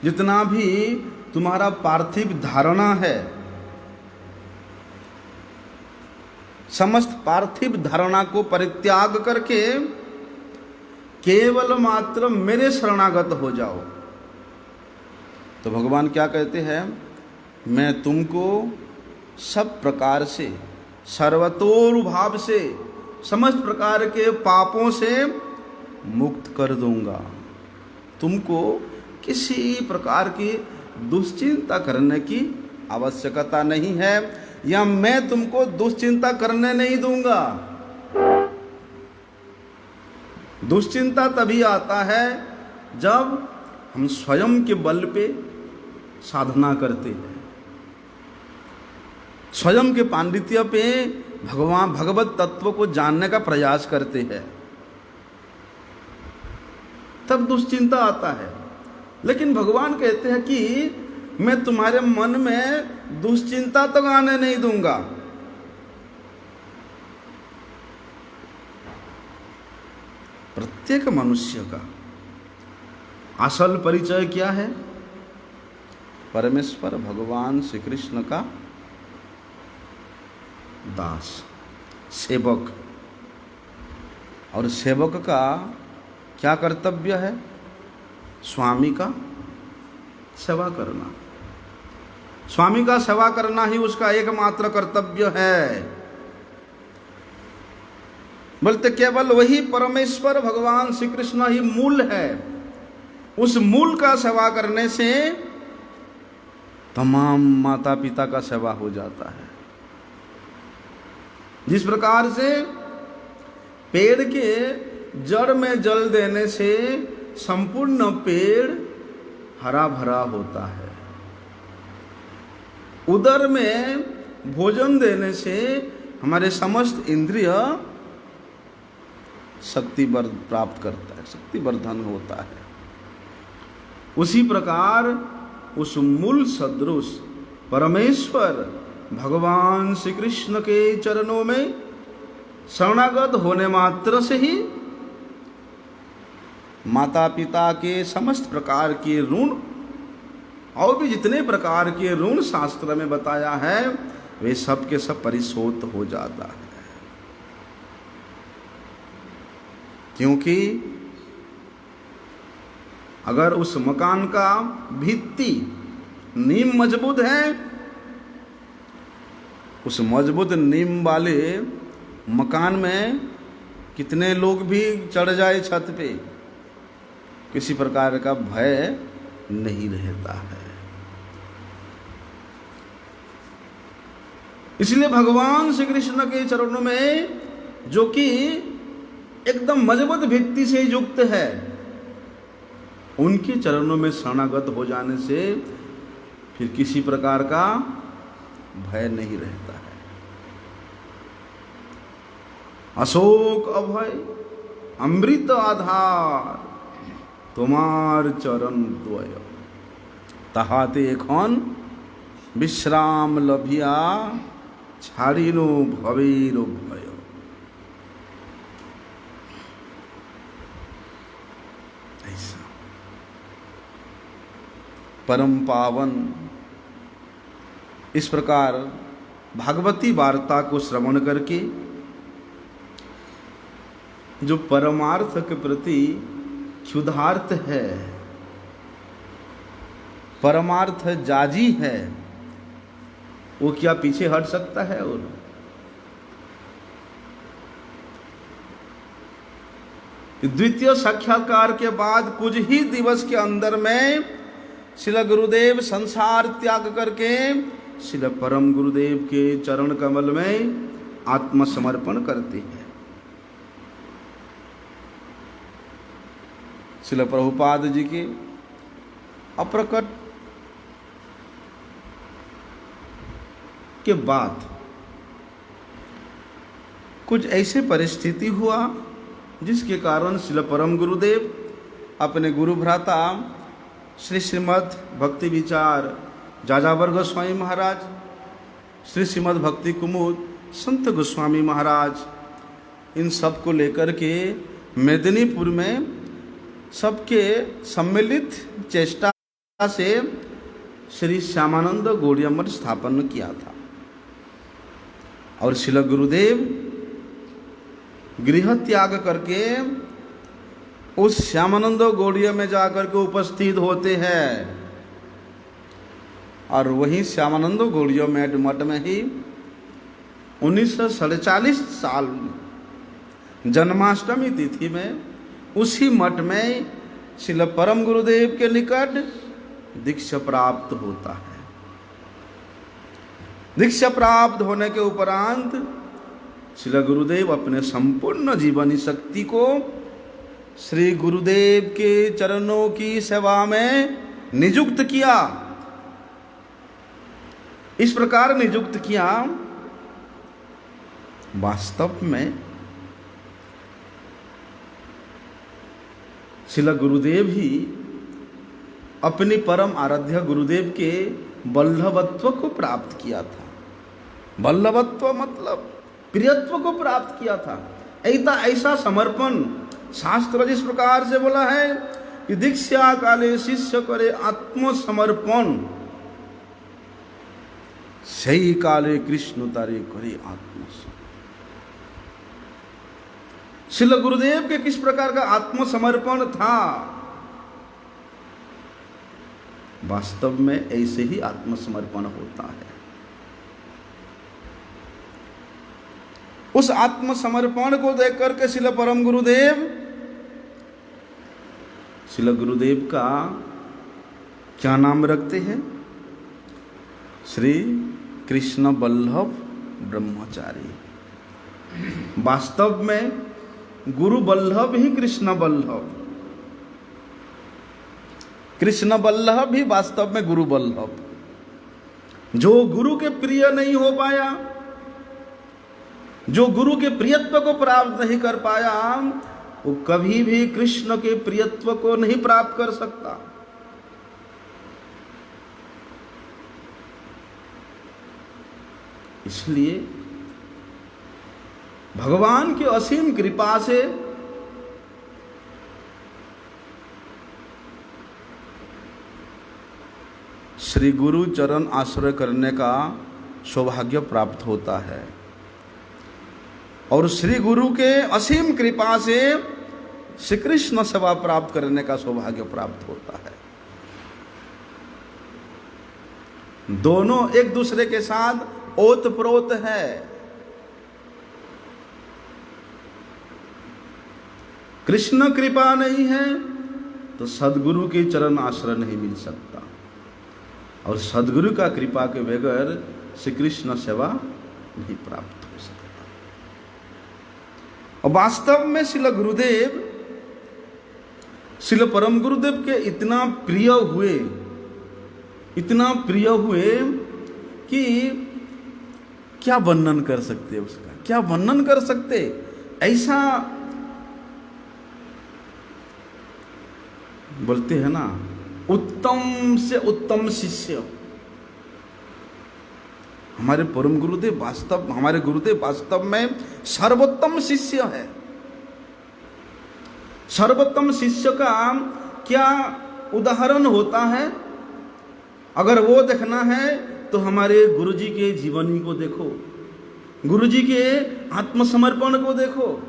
जितना भी तुम्हारा पार्थिव धारणा है, समस्त पार्थिव धारणा को परित्याग करके केवल मात्र मेरे शरणागत हो जाओ। तो भगवान क्या कहते हैं, मैं तुमको सब प्रकार से, सर्वतोरुभाव से, समस्त प्रकार के पापों से मुक्त कर दूंगा। तुमको किसी प्रकार की दुश्चिंता करने की आवश्यकता नहीं है, या मैं तुमको दुश्चिंता करने नहीं दूंगा। दुश्चिंता तभी आता है जब हम स्वयं के बल पे साधना करते हैं, स्वयं के पांडित्य पे भगवान भगवत तत्व को जानने का प्रयास करते हैं, तब दुश्चिंता आता है। लेकिन भगवान कहते हैं कि मैं तुम्हारे मन में दुश्चिंता तक आने नहीं दूंगा। प्रत्येक मनुष्य का असल परिचय क्या है? परमेश्वर भगवान श्री कृष्ण का दास, सेवक। और सेवक का क्या कर्तव्य है? स्वामी का सेवा करना। स्वामी का सेवा करना ही उसका एकमात्र कर्तव्य है। बोलते केवल वही परमेश्वर भगवान श्री कृष्ण ही मूल है। उस मूल का सेवा करने से तमाम माता पिता का सेवा हो जाता है। जिस प्रकार से पेड़ के जड़ में जल देने से संपूर्ण पेड़ हरा भरा होता है, उदर में भोजन देने से हमारे समस्त इंद्रिय शक्ति प्राप्त करता है, शक्तिवर्धन होता है। उसी प्रकार उस मूल सदृश परमेश्वर भगवान श्री कृष्ण के चरणों में शरणागत होने मात्र से ही माता पिता के समस्त प्रकार के ऋण और भी जितने प्रकार के ऋण शास्त्र में बताया है, वे सब के सब परिशोध हो जाता है। क्योंकि अगर उस मकान का भित्ति नींव मजबूत है, उस मजबूत नींव वाले मकान में कितने लोग भी चढ़ जाए छत पे, किसी प्रकार का भय नहीं रहता है। इसलिए भगवान श्री कृष्ण के चरणों में, जो कि एकदम मजबूत भित्ति से युक्त है, उनके चरणों में शरणागत हो जाने से फिर किसी प्रकार का भय नहीं रहता है। अशोक अभय अमृत आधार तुम्हार चरण द्वय, तहाते एखन विश्राम लभिया छाड़िनो भवेर भय। ऐसा परम पावन, इस प्रकार भागवती वार्ता को श्रवण करके जो परमार्थ के प्रति क्षुधार्त है, परमार्थ जाजी है, वो क्या पीछे हट सकता है? और द्वितीय साक्षात्कार के बाद कुछ ही दिवस के अंदर में श्रील गुरुदेव संसार त्याग करके श्रील परम गुरुदेव के चरण कमल में आत्मसमर्पण करते हैं। श्रील प्रभुपाद जी के अप्रकट के बाद कुछ ऐसे परिस्थिति हुआ जिसके कारण श्रील परम गुरुदेव अपने गुरु भ्राता श्री श्रीमद् भक्ति विचार जाजावर गोस्वामी महाराज, श्री श्रीमद् भक्ति कुमुद संत गोस्वामी महाराज, इन सब को लेकर के मेदिनीपुर में सबके सम्मिलित चेष्टा से श्री श्यामानंद गौड़ीय मठ स्थापन किया था। और श्रील गुरुदेव गृह त्याग करके उस श्यामानंद गौड़ीय में जाकर के उपस्थित होते हैं। और वहीं श्यामानंद गौड़ीय मठ में ही 1947 साल में जन्माष्टमी तिथि में उसी मठ में श्रील परम गुरुदेव के निकट दीक्षा प्राप्त होता है। दीक्षा प्राप्त होने के उपरांत श्रील गुरुदेव अपने संपूर्ण जीवनी शक्ति को श्री गुरुदेव के चरणों की सेवा में नियुक्त किया। इस प्रकार नियुक्त किया, वास्तव में श्रील गुरुदेव ही अपने परम आराध्य गुरुदेव के वल्लभत्व को प्राप्त किया था। वल्लभत्व मतलब प्रियत्व को प्राप्त किया था। ऐसा समर्पण शास्त्र जिस प्रकार से बोला है कि दीक्षा काले शिष्य करे आत्मसमर्पण, सही काले कृष्ण तारे करे आत्मसमर्पण। श्रील गुरुदेव के किस प्रकार का आत्मसमर्पण था? वास्तव में ऐसे ही आत्मसमर्पण होता है। उस आत्मसमर्पण को देख करके श्रील परम गुरुदेव, श्रील गुरुदेव का क्या नाम रखते हैं? श्री कृष्ण वल्लभ ब्रह्मचारी। वास्तव में गुरु वल्लभ ही कृष्ण वल्लभ, कृष्ण वल्लभ ही वास्तव में गुरु वल्लभ। जो गुरु के प्रिय नहीं हो पाया, जो गुरु के प्रियत्व को प्राप्त नहीं कर पाया, वो कभी भी कृष्ण के प्रियत्व को नहीं प्राप्त कर सकता। इसलिए भगवान की असीम कृपा से श्री गुरु चरण आश्रय करने का सौभाग्य प्राप्त होता है। और श्री गुरु के असीम कृपा से श्री कृष्ण सेवा प्राप्त करने का सौभाग्य प्राप्त होता है। दोनों एक दूसरे के साथ ओतप्रोत है। कृष्ण कृपा नहीं है तो सदगुरु के चरण आश्रय नहीं मिल सकता, और सदगुरु का कृपा के बगैर श्री कृष्ण सेवा नहीं प्राप्त हो सकता। और वास्तव में श्रील गुरुदेव, श्रील परम गुरुदेव के इतना प्रिय हुए कि क्या वर्णन कर सकते उसका, क्या वर्णन कर सकते। ऐसा बोलते हैं ना, उत्तम से उत्तम शिष्य हमारे परम गुरुदेव हमारे गुरुदेव वास्तव में सर्वोत्तम शिष्य है। सर्वोत्तम शिष्य का क्या उदाहरण होता है? अगर वो देखना है तो हमारे गुरुजी के जीवनी को देखो, गुरुजी के आत्मसमर्पण को देखो।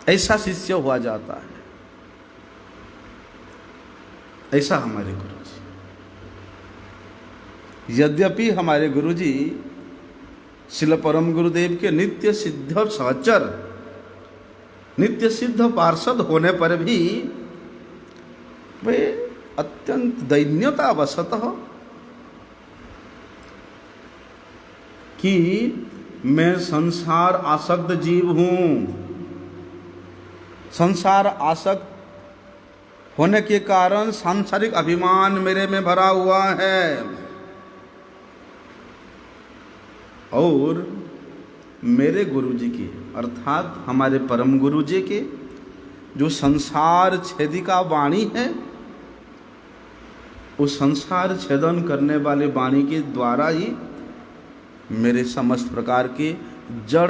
ऐसा शिष्य हुआ जाता है। ऐसा हमारे गुरुजी, यद्यपि हमारे गुरुजी श्रील परम गुरुदेव के नित्य सिद्ध सहचर, नित्य सिद्ध पार्षद होने पर भी वे अत्यंत दैन्यतावशतः कि मैं संसार आसक्त जीव हूं, संसार आसक्त होने के कारण सांसारिक अभिमान मेरे में भरा हुआ है, और मेरे गुरुजी के अर्थात हमारे परम गुरुजी के जो संसार छेदिका वाणी है, उस संसार छेदन करने वाले वाणी के द्वारा ही मेरे समस्त प्रकार के जड़